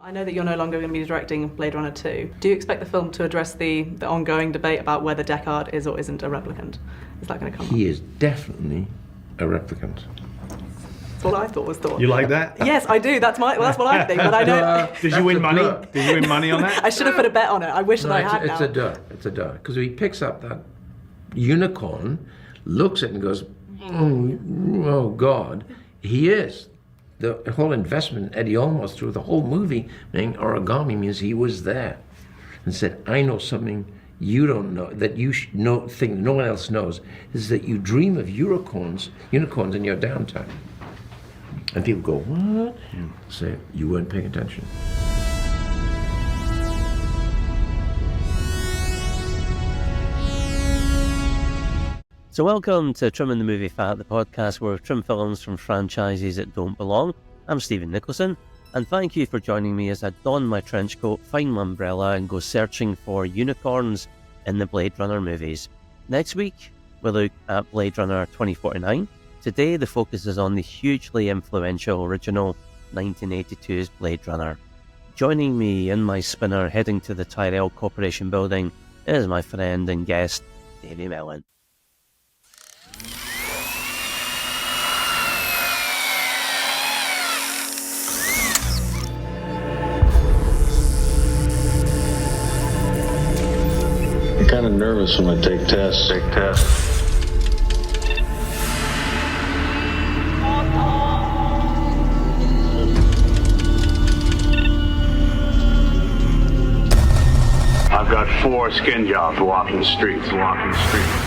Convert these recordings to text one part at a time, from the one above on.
I know that you're no longer going to be directing Blade Runner 2. Do you expect the film to address the ongoing debate about whether Deckard is or isn't a replicant? Is that going to come up? He is definitely a replicant. That's what I thought was thought. You like that? Yes, I do. That's what I think. But I know. Did you win money? Did you win money on that? I should have put a bet on it. I wish that I had now. It's a duh. Because he picks up that unicorn, looks at it and goes, oh God, he is. The whole investment in Eddie Olmos through the whole movie, being origami, means he was there and said, I know something you don't know, that you think no one else knows, is that you dream of unicorns in your downtime. And people go, what? Say, you weren't paying attention. So welcome to Trim and the Movie Fat, the podcast where we trim films from franchises that don't belong. I'm Stephen Nicholson, and thank you for joining me as I don my trench coat, find my umbrella, and go searching for unicorns in the Blade Runner movies. Next week, we'll look at Blade Runner 2049. Today, the focus is on the hugely influential original 1982's Blade Runner. Joining me in my spinner heading to the Tyrell Corporation building is my friend and guest, Davie Melon. I'm kind of nervous when I take tests. I've got 4 skin jobs walking the streets.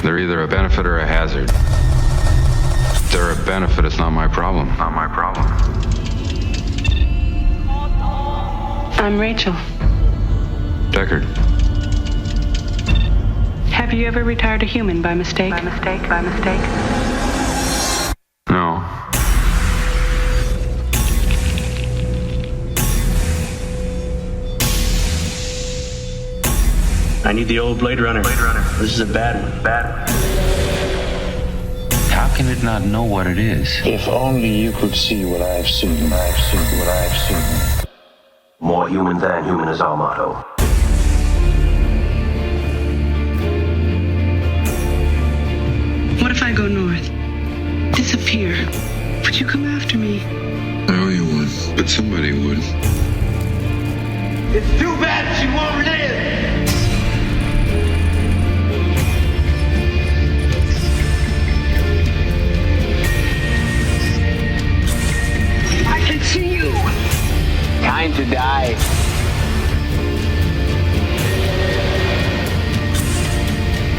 They're either a benefit or a hazard. If they're a benefit, it's not my problem. I'm Rachel. Deckard. Have you ever retired a human by mistake? No. I need the old Blade Runner. This is a bad one. How can it not know what it is? If only you could see what I've seen. More human than human is our motto. What if I go north? Disappear? Would you come after me? I owe you one, but somebody would. It's too bad she won't live. I can see you. Time to die.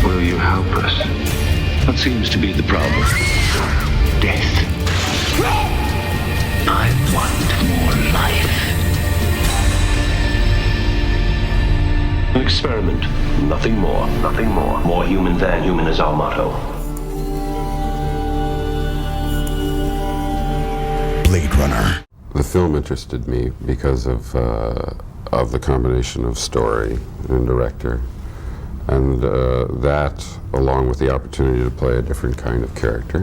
Will you help us? What seems to be the problem? Death. I want more life. An experiment, nothing more. More human than human is our motto. Blade Runner. The film interested me because of the combination of story and director, and that, along with the opportunity to play a different kind of character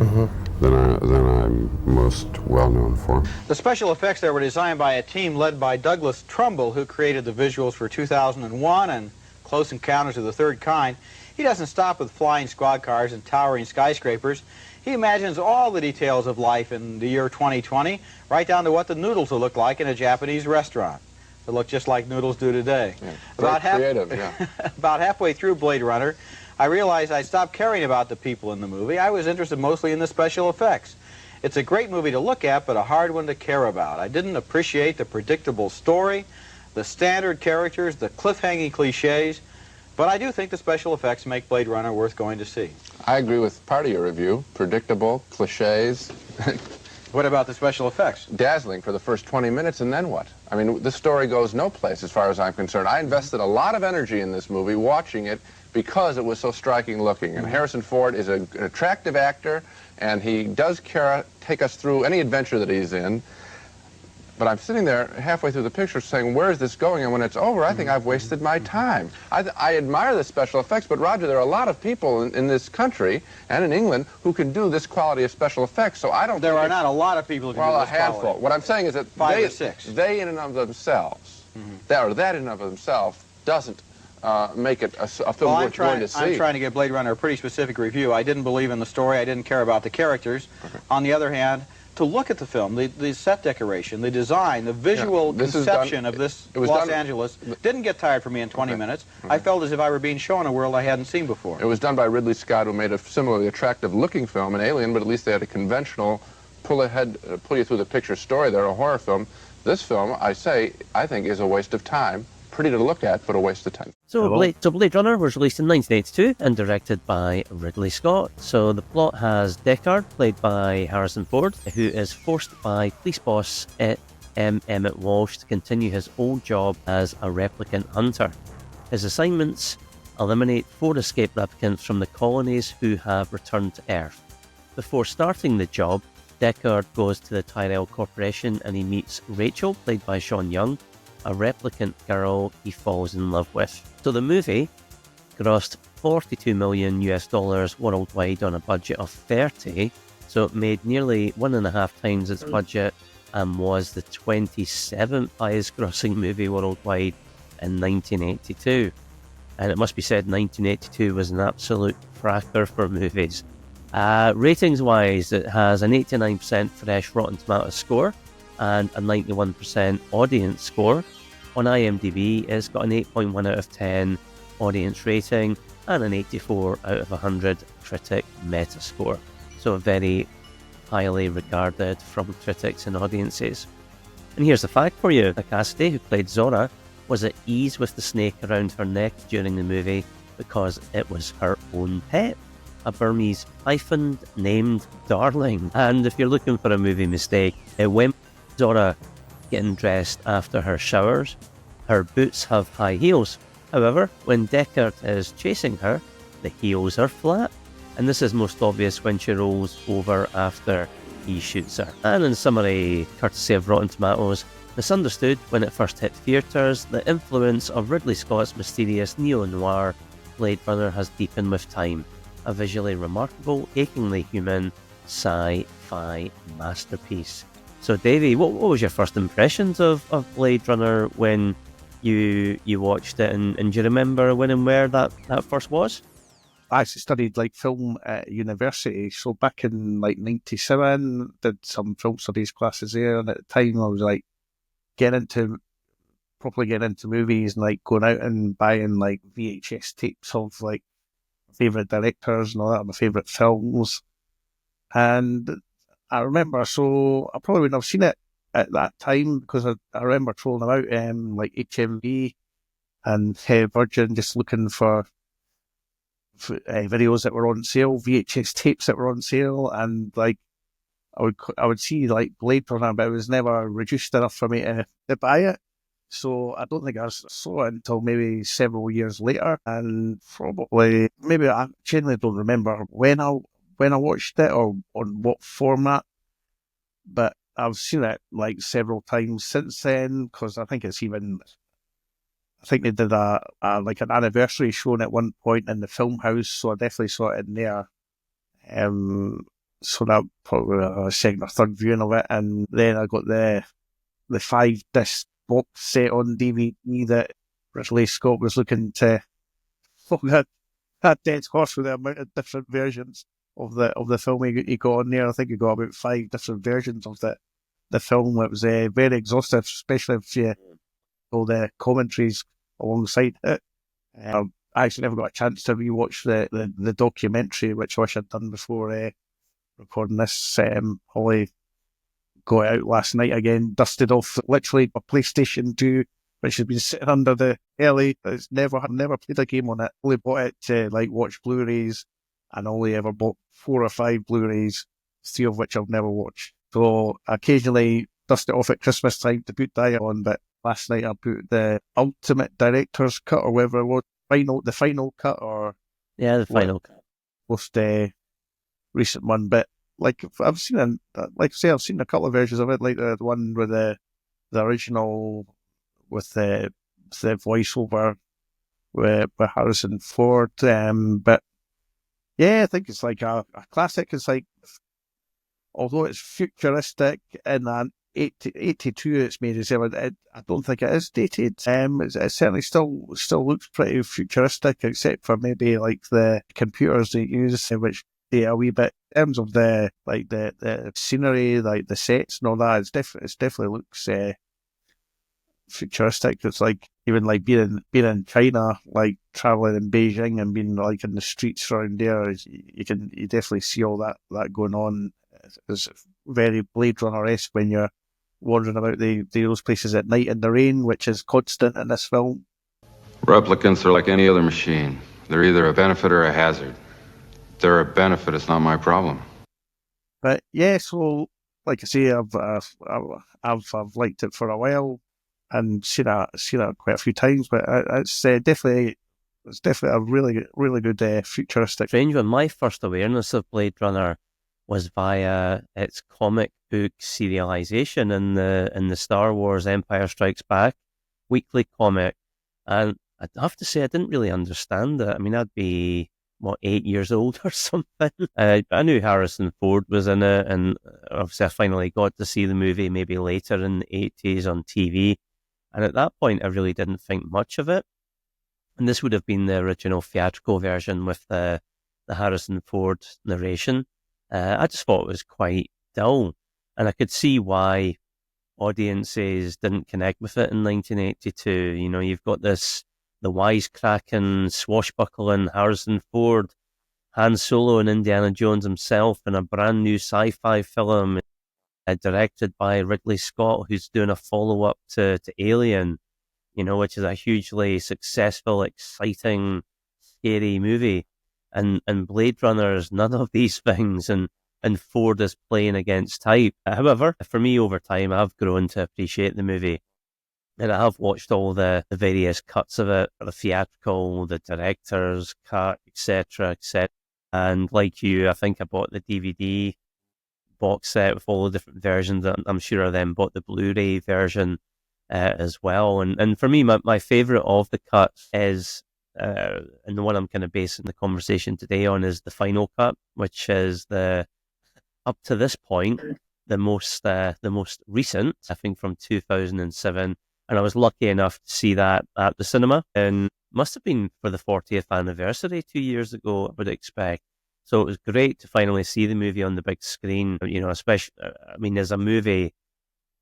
than I'm most well known for. The special effects there were designed by a team led by Douglas Trumbull, who created the visuals for 2001 and Close Encounters of the Third Kind. He doesn't stop with flying squad cars and towering skyscrapers. He imagines all the details of life in the year 2020, right down to what the noodles will look like in a Japanese restaurant. They look just like noodles do today. Yeah, about creative, yeah. About halfway through Blade Runner, I realized I stopped caring about the people in the movie. I was interested mostly in the special effects. It's a great movie to look at, but a hard one to care about. I didn't appreciate the predictable story, the standard characters, the cliffhanging cliches, but I do think the special effects make Blade Runner worth going to see. I agree with part of your review. Predictable, cliches. What about the special effects? Dazzling for the first 20 minutes, and then what? I mean, this story goes no place as far as I'm concerned. I invested a lot of energy in this movie watching it because it was so striking looking. And Harrison Ford is an attractive actor, and he does take us through any adventure that he's in. But I'm sitting there halfway through the picture saying, where is this going? And when it's over, I think I've wasted my time. I admire the special effects, but Roger, there are a lot of people in this country and in England who can do this quality of special effects, so I don't There are not a lot of people who can do this Well, a handful. quality. What I'm saying is that 5 or 6. they in and of themselves That in and of itself doesn't make it a film Well, worth going to see. I'm trying to give Blade Runner a pretty specific review. I didn't believe in the story. I didn't care about the characters. Okay. On the other hand, to look at the film, the set decoration, the design, the visual conception of this Los Angeles didn't get tired for me in 20 minutes. I felt as if I were being shown a world I hadn't seen before. It was done by Ridley Scott, who made a similarly attractive-looking film, an Alien, but at least they had a conventional pull you through the picture story there, a horror film. This film, I think, is a waste of time. Pretty to look at, but a waste of time. So Blade Runner was released in 1982 and directed by Ridley Scott. So the plot has Deckard, played by Harrison Ford, who is forced by police boss Emmett Walsh to continue his old job as a replicant hunter. His assignments eliminate 4 escaped replicants from the colonies who have returned to Earth. Before starting the job, Deckard goes to the Tyrell Corporation and he meets Rachel, played by Sean Young, a replicant girl he falls in love with. So the movie grossed $42 million worldwide on a budget of 30, so it made nearly 1.5 times its budget and was the 27th highest grossing movie worldwide in 1982. And it must be said, 1982 was an absolute cracker for movies. Ratings-wise, it has an 89% fresh Rotten Tomatoes score and a 91% audience score. On IMDb, it's got an 8.1 out of 10 audience rating and an 84 out of 100 critic metascore. So very highly regarded from critics and audiences. And here's a fact for you. Cassidy, who played Zora, was at ease with the snake around her neck during the movie because it was her own pet, a Burmese python named Darling. And if you're looking for a movie mistake, when Zora getting dressed after her showers, her boots have high heels. However, when Deckard is chasing her, the heels are flat. And this is most obvious when she rolls over after he shoots her. And in summary, courtesy of Rotten Tomatoes, misunderstood when it first hit theatres, the influence of Ridley Scott's mysterious neo-noir Blade Runner has deepened with time. A visually remarkable, achingly human sci-fi masterpiece. So Davie, what was your first impressions of Blade Runner when you watched it, and do you remember when and where that first was? I actually studied film at university, so back in 97, did some film studies classes there, and at the time I was properly getting into movies and going out and buying VHS tapes of favourite directors and all that, my favourite films. And I remember, so I probably wouldn't have seen it at that time because I remember trolling them out HMV and Virgin, just looking for videos that were on sale, VHS tapes that were on sale, and I would see Blade Runner, but it was never reduced enough for me to buy it. So I don't think I saw it until maybe several years later, and probably maybe I genuinely don't remember when I watched it or on what format, but I've seen it several times since then, because I think they did an anniversary showing at one point in the film house, so I definitely saw it in there. So that probably a second or third viewing of it, and then I got the 5-disc box set on DVD that Ridley Scott was looking to that dead horse with the amount of different versions of the film he got on there. I think he got about 5 different versions of the film. It was very exhaustive, especially if you all the commentaries alongside it. I actually never got a chance to rewatch the documentary, which I wish I'd done before recording this. Holly got out last night again, dusted off literally a PlayStation 2, which has been sitting under the LA. I've never played a game on it. Only bought it to watch Blu-rays, and only ever bought 4 or 5 Blu-rays, 3 of which I've never watched. So I occasionally dust it off at Christmas time to put Diet on, but last night I put the Ultimate Director's Cut, or whatever it was, the final cut, or the final cut, most recent one. But I've seen I've seen a couple of versions of it, the one with the original with the voiceover with Harrison Ford. But yeah, I think it's a classic. It's although it's futuristic in an 82 it's made as well. I don't think it is dated. It certainly still looks pretty futuristic, except for maybe like the computers they use, which date a wee bit in terms of the scenery, like the sets and all that. It definitely looks futuristic. It's like even like being in China, like traveling in Beijing and being like in the streets around there. You definitely see all that going on. It's very Blade Runner-esque when you're wandering about those places at night in the rain, which is constant in this film. Replicants are like any other machine. They're either a benefit or a hazard. If they're a benefit, it's not my problem. But yeah, so like I say, I've liked it for a while and seen it quite a few times. But it's definitely a really, really good futuristic. Strange one. My first awareness of Blade Runner was via its comic book serialization in the Star Wars Empire Strikes Back weekly comic, and I'd have to say I didn't really understand it. I mean, I'd be 8 years old or something. I knew Harrison Ford was in it, and obviously I finally got to see the movie maybe later in the 80s on TV, and at that point I really didn't think much of it. And this would have been the original theatrical version with the Harrison Ford narration. I just thought it was quite dull, and I could see why audiences didn't connect with it in 1982. You know, you've got the wisecracking, swashbuckling Harrison Ford, Han Solo and Indiana Jones himself in a brand new sci-fi film directed by Ridley Scott, who's doing a follow-up to Alien, you know, which is a hugely successful, exciting, scary movie. And Blade Runner is none of these things, and Ford is playing against type. However, for me, over time, I've grown to appreciate the movie. And I have watched all the various cuts of it, the theatrical, the director's cut, etc., etc. And like you, I think I bought the DVD box set with all the different versions. I'm sure I then bought the Blu-ray version as well. And for me, my favourite of the cuts is... and the one I'm kind of basing the conversation today on is the final cut, which is up to this point the most recent, I think, from 2007. And I was lucky enough to see that at the cinema, and must have been for the 40th anniversary 2 years ago, I would expect. So it was great to finally see the movie on the big screen. You know, especially, I mean, as a movie,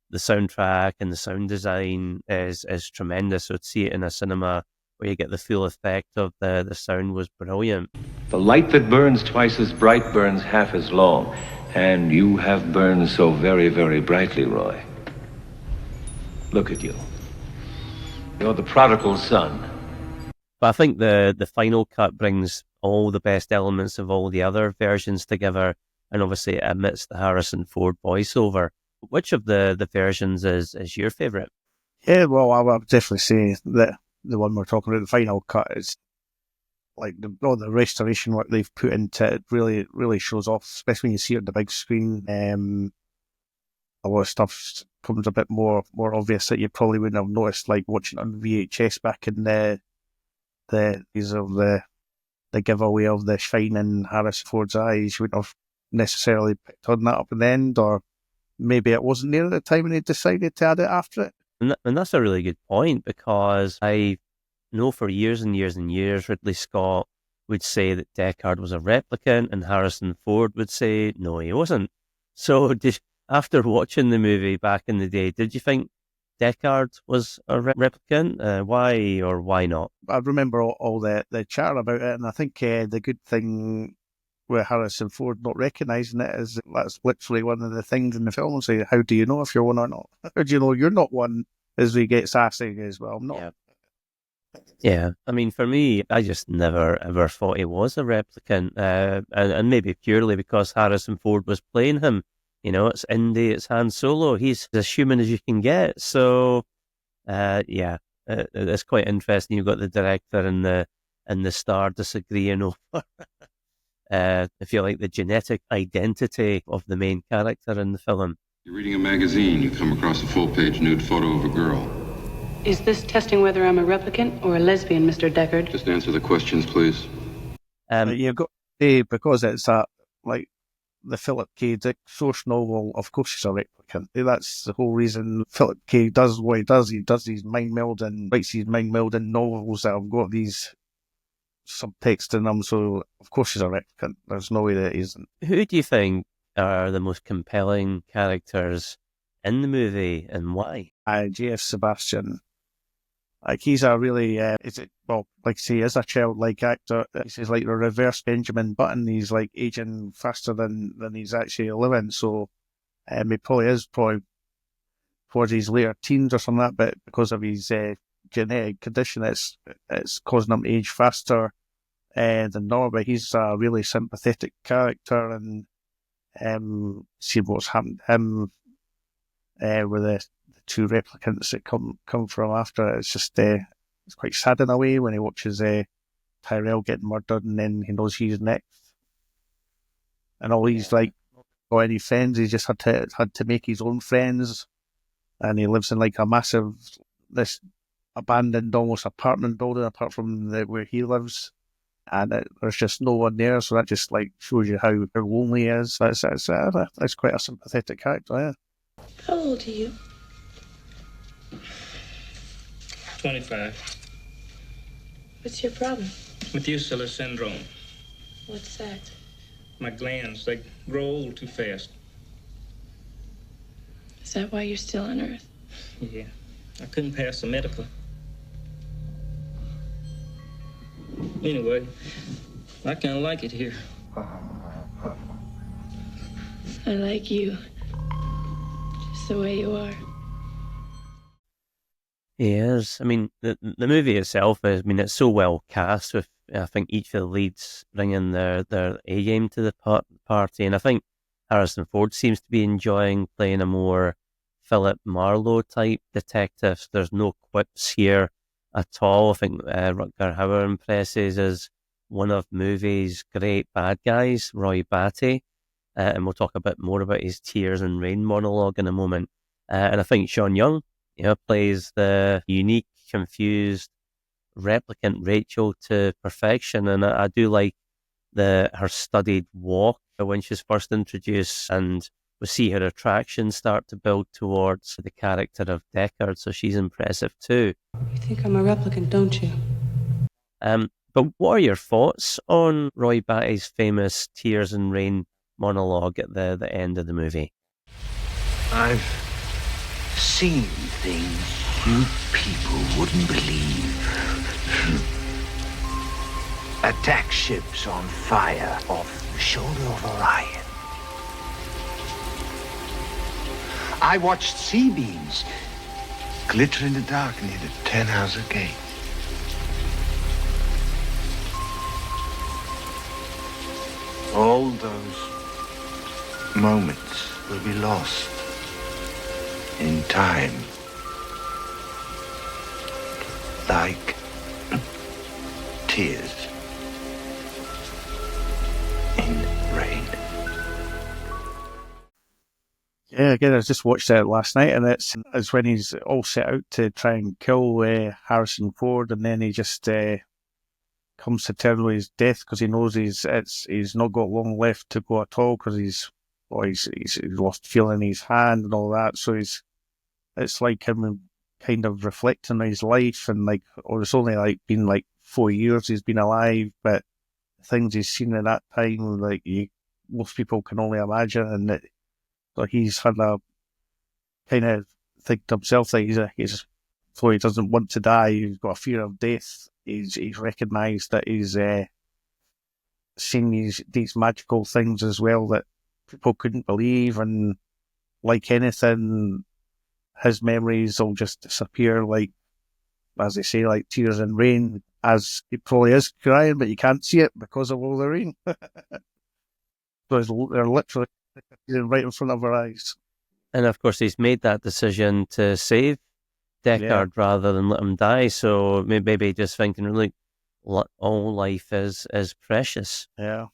the soundtrack and the sound design is tremendous. So to see it in a cinema where you get the full effect of the sound was brilliant. The light that burns twice as bright burns half as long, and you have burned so very, very brightly, Roy. Look at you. You're the prodigal son. But I think the final cut brings all the best elements of all the other versions together, and obviously it omits the Harrison Ford voiceover. Which of the versions is your favourite? Yeah, well, I would definitely say that the one we're talking about, the final cut, is like all the restoration work they've put into it really, really shows off, especially when you see it on the big screen. A lot of stuff becomes a bit more obvious that you probably wouldn't have noticed, like watching it on VHS back in the giveaway of the shine in Harrison Ford's eyes. You wouldn't have necessarily picked on that up in the end, or maybe it wasn't there at the time when they decided to add it after it. And that's a really good point, because I know for years and years and years Ridley Scott would say that Deckard was a replicant, and Harrison Ford would say no, he wasn't. So after watching the movie back in the day, did you think Deckard was a replicant? Why or why not? I remember all the chatter about it, and I think the good thing with Harrison Ford not recognising it is that's literally one of the things in the film. Say, how do you know if you're one or not? How do you know you're not one? As we get sassy as well. I'm not. Yeah. I mean, for me, I just never ever thought he was a replicant, and maybe purely because Harrison Ford was playing him. You know, it's Indy, it's Han Solo. He's as human as you can get. So, it's quite interesting. You've got the director and the star disagreeing over, if you like, the genetic identity of the main character in the film. You're reading a magazine, you come across a full-page nude photo of a girl. Is this testing whether I'm a replicant or a lesbian, Mr. Deckard? Just answer the questions, please. You've got to, because it's a, like, the Philip K. Dick source novel, of course he's a replicant. That's the whole reason Philip K. does what he does. He does these mind-melding, writes these mind-melding novels that have got these subtext in them, so of course he's a replicant. There's no way that he isn't. Who do you think are the most compelling characters in the movie, and why? J.F. Sebastian. Like, he's a really, like I say, as a childlike actor, he's like a reverse Benjamin Button. He's like aging faster than he's actually living. So, he probably is towards his later teens or something like that, but because of his genetic condition, it's causing him to age faster than normal. But he's a really sympathetic character, and see what's happened to him with the two replicants that come from after. It's just it's quite sad in a way when he watches Tyrell getting murdered, and then he knows he's next. And all he's like, got any friends, he just had to make his own friends, and he lives in like a massive, this abandoned almost apartment building apart from where he lives, and there's just no one there. So that just like shows you how lonely he is. That's quite a sympathetic character. Yeah. How old are you? 25. What's your problem? Methuselah syndrome. What's that? My glands, they grow old too fast. Is that why you're still on Earth? Yeah. I couldn't pass the medical. Anyway, I kind of like it here. I like you. Just the way you are. He is. I mean, the movie itself is, I mean, it's so well cast with, I think, each of the leads bringing their A-game to the party. And I think Harrison Ford seems to be enjoying playing a more Philip Marlowe type detective. There's no quips here at all. I think Rutger Hauer impresses as one of movie's great bad guys, Roy Batty. And we'll talk a bit more about his Tears and Rain monologue in a moment. And I think Sean Young, plays the unique, confused replicant Rachel to perfection, and I do like her studied walk when she's first introduced, and we see her attraction start to build towards the character of Deckard, so she's impressive too. You think I'm a replicant, don't you? But what are your thoughts on Roy Batty's famous Tears and Rain monologue at the end of the movie? I've seen things you people wouldn't believe. Attack ships on fire off the shoulder of Orion. I watched sea beams glitter in the dark near the Tannhauser Gate. All those moments will be lost in time, like tears in rain. Yeah, again, I just watched that last night, and it's when he's all set out to try and kill Harrison Ford, and then he just comes to terms with his death because he knows he's not got long left to go at all because he's lost feeling in his hand and all that. So it's like him kind of reflecting on his life, and like, it's only been 4 years he's been alive, but the things he's seen at that time, most people can only imagine, and that, so he's had a kind of think to himself that he's so he doesn't want to die. He's got a fear of death. He's recognised that he's seen these magical things as well that people couldn't believe, and like anything, his memories will just disappear, as they say, like tears in rain, as he probably is crying, but you can't see it because of all the rain. So they're literally right in front of our eyes. And of course, he's made that decision to save Deckard rather than let him die. So maybe just thinking, really, all life is precious. Yeah.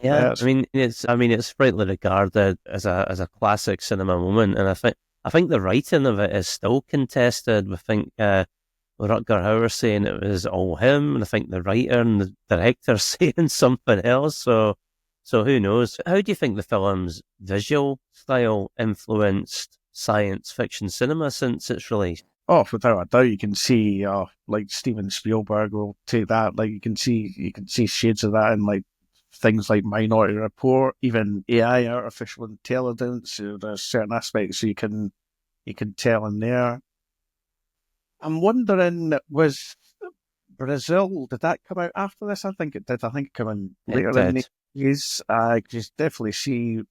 Yeah, I mean, it's rightly regarded as a classic cinema moment, and I think the writing of it is still contested. I think Rutger Hauer saying it was all him, and I think the writer and the director saying something else. So So who knows? How do you think the film's visual style influenced science fiction cinema since its release? Oh, without a doubt, you can see, like Steven Spielberg will take that. Like you can see shades of that in like things like Minority Report, even AI, artificial intelligence. There's certain aspects you can tell in there. I'm wondering, was Brazil, did that come out after this? I think it did. I think it came in later in the years. I just definitely see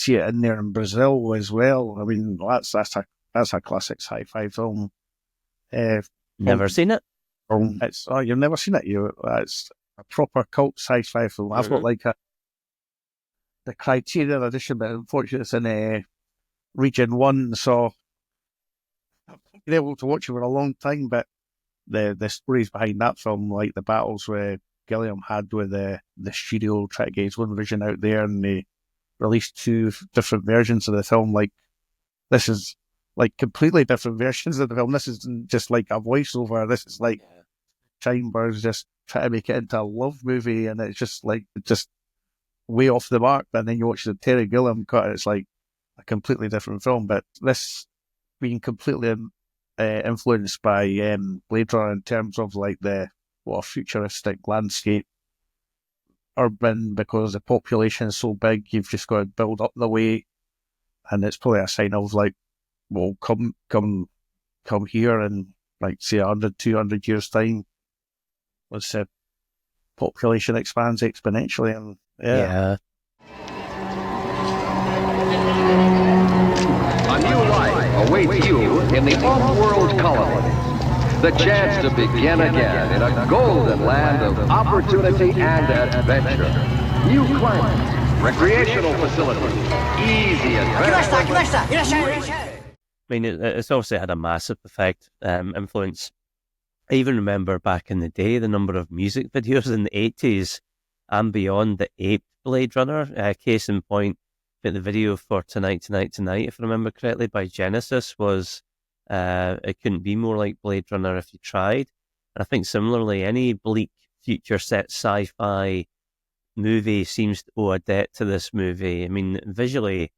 it in there in Brazil as well. I mean, that's a classic sci-fi film. Never seen it. You've never seen it. It's a proper cult sci-fi film. I've got like the Criterion edition, but unfortunately it's in Region 1, so I've been able to watch it for a long time, but the stories behind that film, like the battles where Gilliam had with the studio trying to get his own vision out there, and they released 2 different versions of the film. Like, this is like completely different versions of the film. This isn't just like a voiceover. This is like Chambers just trying to make it into a love movie, and it's just way off the mark. And then you watch the Terry Gilliam cut, and it's like a completely different film. But this being completely influenced by Blade Runner in terms of like what a futuristic landscape, urban, because the population is so big, you've just got to build up the way, and it's probably a sign of like, well, come here in like say 100, 200 years time, once the population expands exponentially, and Yeah. A new life awaits you in the off-world colony. The chance to begin again in a golden land of opportunity and adventure. New climates, recreational facilities, easy adventure. I mean, it's obviously had a massive effect, influence. I even remember back in the day the number of music videos in the 80s and beyond that aped Blade Runner. Case in point, I think the video for Tonight, if I remember correctly, by Genesis was it couldn't be more like Blade Runner if you tried. And I think similarly, any bleak future set sci-fi movie seems to owe a debt to this movie. I mean, visually,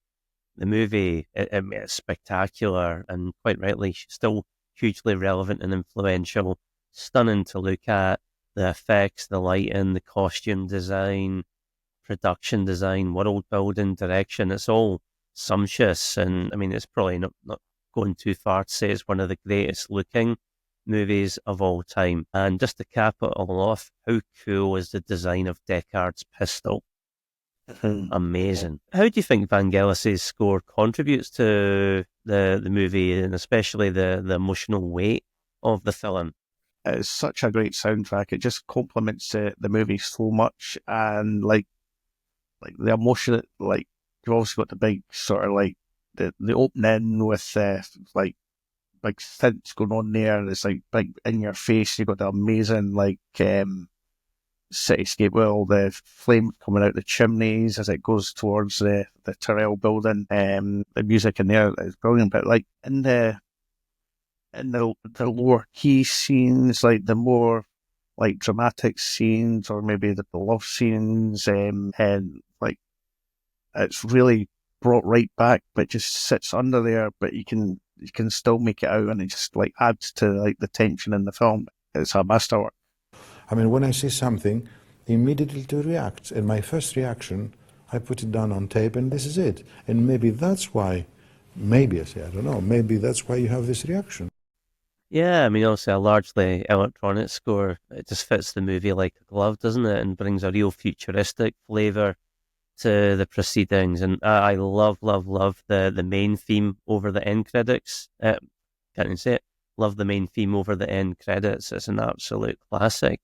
the movie it's spectacular and quite rightly still hugely relevant and influential, stunning to look at. The effects, the lighting, the costume design, production design, world building, direction, it's all sumptuous. And I mean, it's probably not going too far to say it's one of the greatest looking movies of all time. And just to cap it all off, how cool is the design of Deckard's pistol? Amazing. How do you think Vangelis' score contributes to the movie, and especially the emotional weight of the film? It's such a great soundtrack. It just complements the movie so much, and like the emotion, like you've also got the big sort of like the opening with like big synths going on there, and it's like big in your face. You've got the amazing like cityscape with all the flame coming out the chimneys as it goes towards the Tyrrell building. The music in there is brilliant, but like in the lower key scenes, like the more like dramatic scenes, or maybe the love scenes, and like it's really brought right back, but just sits under there. But you can still make it out, and it just like adds to like the tension in the film. It's a masterwork. I mean, when I see something, immediately to react, and my first reaction, I put it down on tape, and this is it. And maybe that's why, I don't know, maybe that's why you have this reaction. Yeah, I mean, obviously a largely electronic score, it just fits the movie like a glove, doesn't it? And brings a real futuristic flavour to the proceedings. And I love the main theme over the end credits. Can't even say it. Love the main theme over the end credits. It's an absolute classic.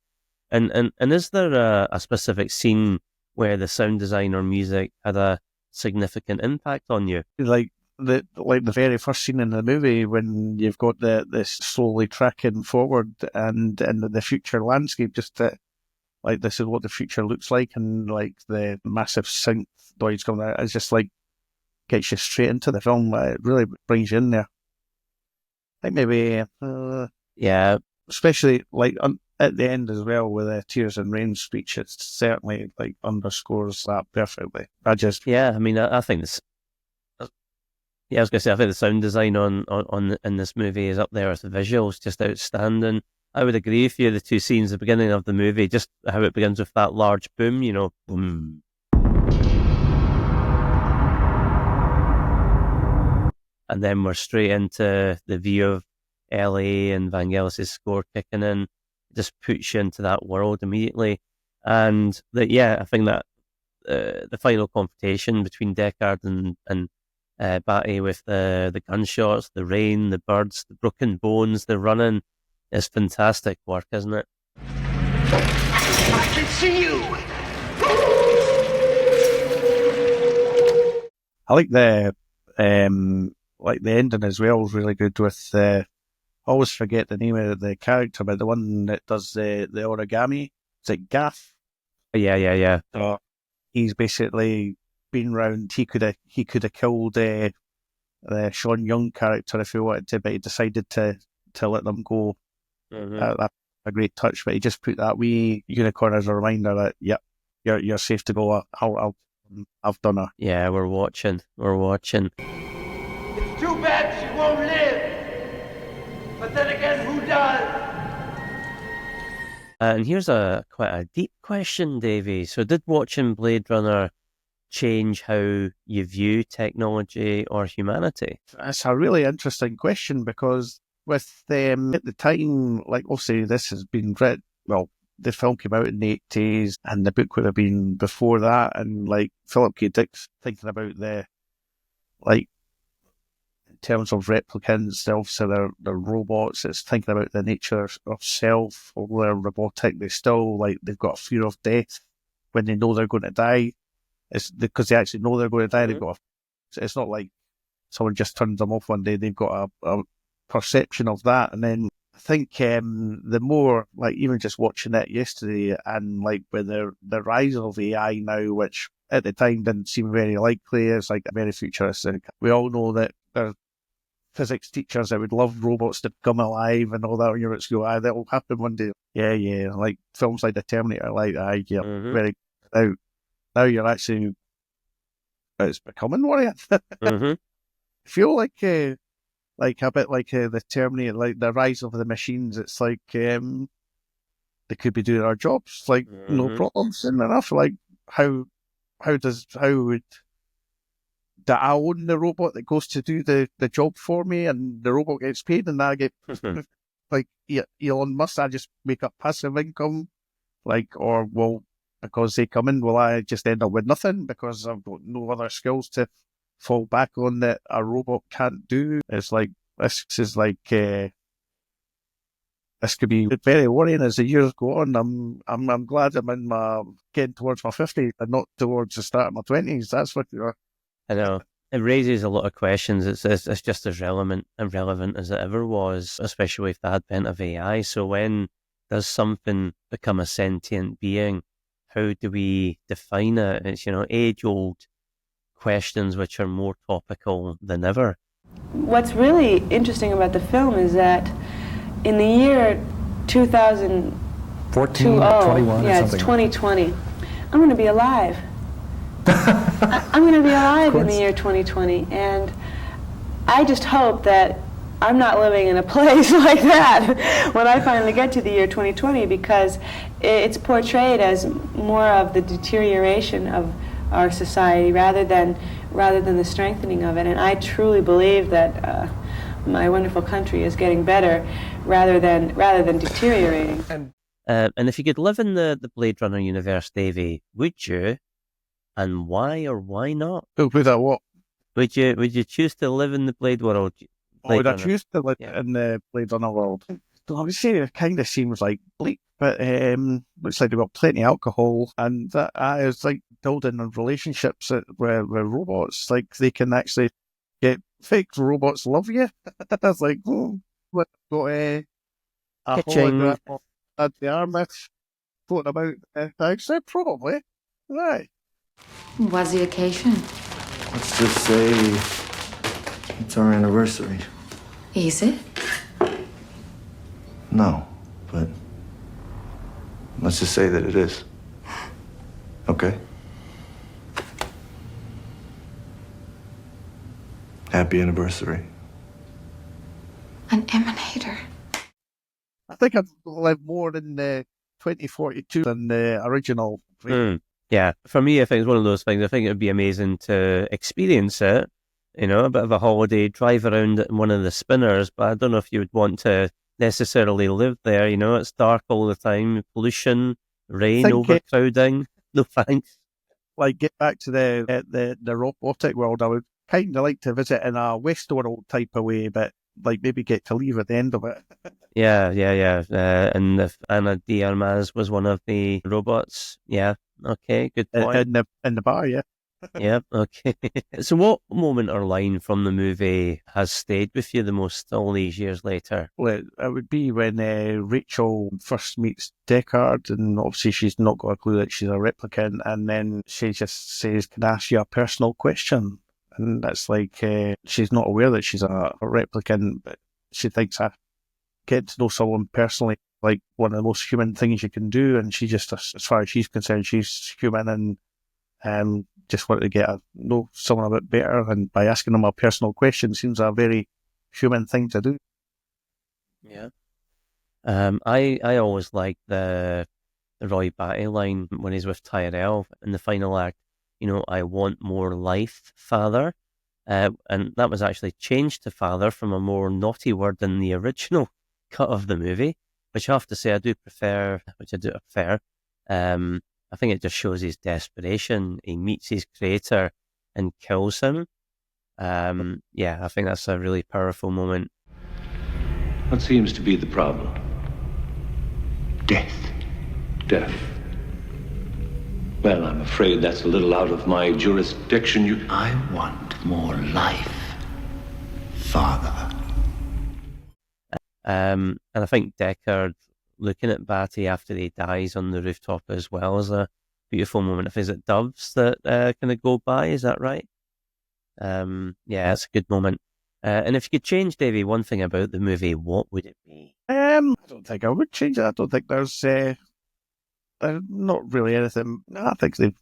And is there a specific scene where the sound design or music had a significant impact on you? Like the very first scene in the movie, when you've got this slowly tracking forward and the future landscape, just to, like, this is what the future looks like, and like the massive synth noise coming out, it's just like gets you straight into the film. It really brings you in there. I think maybe yeah, especially like at the end as well with the Tears and Rain speech, it certainly like underscores that perfectly. I mean, I think this. Yeah, I was going to say, I think the sound design on in this movie is up there with the visuals, just outstanding. I would agree with you. The two scenes at the beginning of the movie, just how it begins with that large boom, boom. And then we're straight into the view of LA and Vangelis' score kicking in. It just puts you into that world immediately. And I think that the final confrontation between Deckard and Batty with the gunshots, the rain, the birds, the broken bones, the running is fantastic work, isn't it? I can see you! I like the ending as well is really good with I always forget the name of the character, but the one that does the origami. Is it Gaff? Yeah. So he's basically been round. He could have killed the Sean Young character if he wanted to, but he decided to let them go. That's a great touch, but he just put that wee unicorn as a reminder that you're safe to go. I've done her. Yeah, we're watching. It's too bad she won't live. But then again, who does? And here's quite a deep question, Davie. So did watching Blade Runner change how you view technology or humanity? That's a really interesting question, because with them at the time, like obviously this has been read, well, the film came out in the 80s and the book would have been before that, and like Philip K. Dick's thinking about in terms of replicants, obviously they're robots, it's thinking about the nature of self, or they're robotic, they've got a fear of death when they know they're going to die. It's because they actually know they're going to die. It's not like someone just turns them off one day. They've got a perception of that. And then I think the more, like even just watching it yesterday, and like with the rise of AI now, which at the time didn't seem very likely, it's like very futuristic. We all know that there's physics teachers that would love robots to come alive and all that when you're at school. That will happen one day. Yeah. Like films like The Terminator, very now you're actually, it's becoming worrying. I feel like a bit like the Terminator, like the rise of the machines. It's like they could be doing our jobs, like no problems. And enough, like how would that I own the robot that goes to do the job for me, and the robot gets paid, and I get like Elon Musk, I just make up passive income, because they come in, will I just end up with nothing because I've got no other skills to fall back on that a robot can't do? It's like, this is like, this could be very worrying as the years go on. I'm glad I'm getting towards my 50s and not towards the start of my 20s. That's what you're. I know. It raises a lot of questions. It's just as relevant as it ever was, especially with the advent of AI. So when does something become a sentient being? How do we define it? It's, age-old questions which are more topical than ever. What's really interesting about the film is that in the year 14 or 21 or something. It's 2020. I'm going to be alive. I'm going to be alive in the year 2020, and I just hope that I'm not living in a place like that when I finally get to the year 2020, because it's portrayed as more of the deterioration of our society rather than the strengthening of it. And I truly believe that my wonderful country is getting better rather than deteriorating. And if you could live in the Blade Runner universe, Davie, would you? And why or why not? Who put that what? Would you choose to live in the Blade world? Would I choose to live in the Blade Runner world? I would say it kind of seems like bleak, but looks like they've got plenty of alcohol, and that is like building relationships with robots. Like they can actually get fake robots love you. That's like, what got a hologram at the arm that's floating about. Actually, probably right. What's the occasion? Let's just say it's our anniversary. Is it? No, but Let's just say that it is. Okay? Happy anniversary. An emanator. I think I'd live more in 2042 than the original. Yeah, for me, I think it's one of those things. I think it would be amazing to experience it, a bit of a holiday, drive around in one of the spinners, but I don't know if you would want to necessarily live there. It's dark all the time, pollution, rain, overcrowding. No thanks. Like, get back to the robotic world. I would kind of like to visit in a Westworld type of way, but like maybe get to leave at the end of it. Yeah. And if Anna de Armas was one of the robots. Yeah, okay, good point. In the bar, yeah. Yeah, okay. So what moment or line from the movie has stayed with you the most all these years later? Well, it would be when Rachel first meets Deckard, and obviously she's not got a clue that she's a replicant, and then she just says, "Can I ask you a personal question?" And that's like, she's not aware that she's a replicant, but she thinks getting to know someone personally, like one of the most human things you can do, and she just, as far as she's concerned, she's human, and just wanted to get to know someone a bit better, and by asking them a personal question seems a very human thing to do. Yeah. I always like the Roy Batty line when he's with Tyrell in the final act. I want more life, father. And that was actually changed to father from a more naughty word in the original cut of the movie, which I have to say I do prefer. I think it just shows his desperation. He meets his creator and kills him. I think that's a really powerful moment. What seems to be the problem? Death. Death. Well, I'm afraid that's a little out of my jurisdiction. I want more life, Father. And I think Deckard looking at Batty after he dies on the rooftop as well is a beautiful moment. Is it doves that kind of go by? Is that right? It's a good moment. And if you could change, Davie, one thing about the movie, what would it be? I don't think I would change it. I don't think there's not really anything. I think they've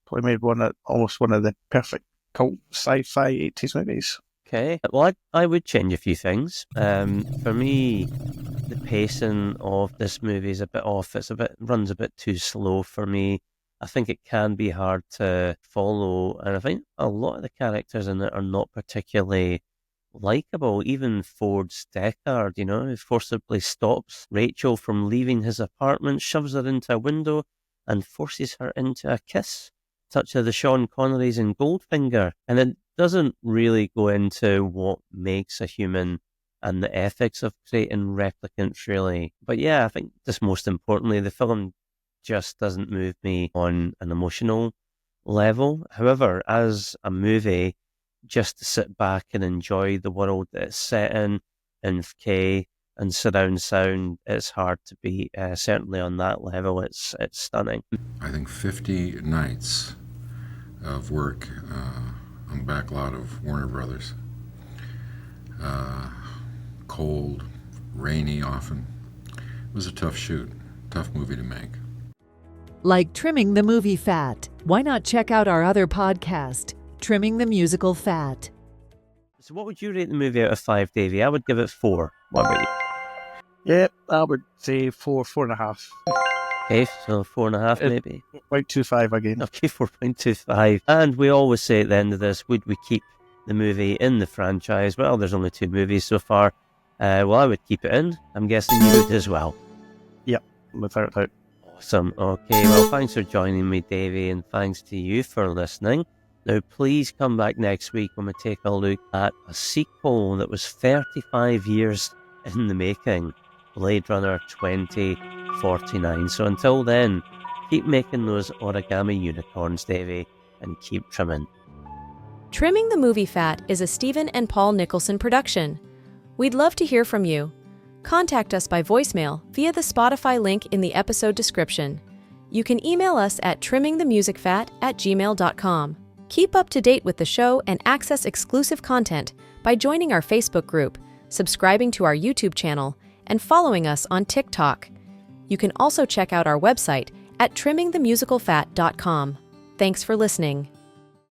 probably made almost one of the perfect cult sci-fi 80s movies. Okay, well, I would change a few things. For me, the pacing of this movie is a bit off. Runs a bit too slow for me. I think it can be hard to follow, and I think a lot of the characters in it are not particularly likable. Even Ford's Deckard, who forcibly stops Rachel from leaving his apartment, shoves her into a window, and forces her into a kiss. Touch of the Sean Connerys and Goldfinger, and it doesn't really go into what makes a human and the ethics of creating replicants, really. But yeah, I think just most importantly, the film just doesn't move me on an emotional level. However, as a movie, just to sit back and enjoy the world that it's set in 4K and surround sound, it's hard to beat. Certainly on that level, it's stunning. I think 50 nights of work on the back lot of Warner Brothers. Cold, rainy often. It was a tough shoot, tough movie to make. Like Trimming the Movie Fat, why not check out our other podcast, Trimming the Musical Fat? So what would you rate the movie out of 5, Davie? I would give it 4. What about you? Yeah, I would say 4.5. Okay, so 4.5 maybe. 4.25 again. Okay, 4.25. And we always say at the end of this, would we keep the movie in the franchise? Well, there's only 2 movies so far. Well, I would keep it in. I'm guessing you would as well. Yep, without doubt. Awesome. Okay, well, thanks for joining me, Davie, and thanks to you for listening. Now, please come back next week when we take a look at a sequel that was 35 years in the making, Blade Runner 2049. So until then, keep making those origami unicorns, Davie, and keep trimming. Trimming the Movie Fat is a Stephen and Paul Nicholson production. We'd love to hear from you. Contact us by voicemail via the Spotify link in the episode description. You can email us at trimmingthemusicfat@gmail.com. Keep up to date with the show and access exclusive content by joining our Facebook group, subscribing to our YouTube channel, and following us on TikTok. You can also check out our website at trimmingthemusicalfat.com. Thanks for listening.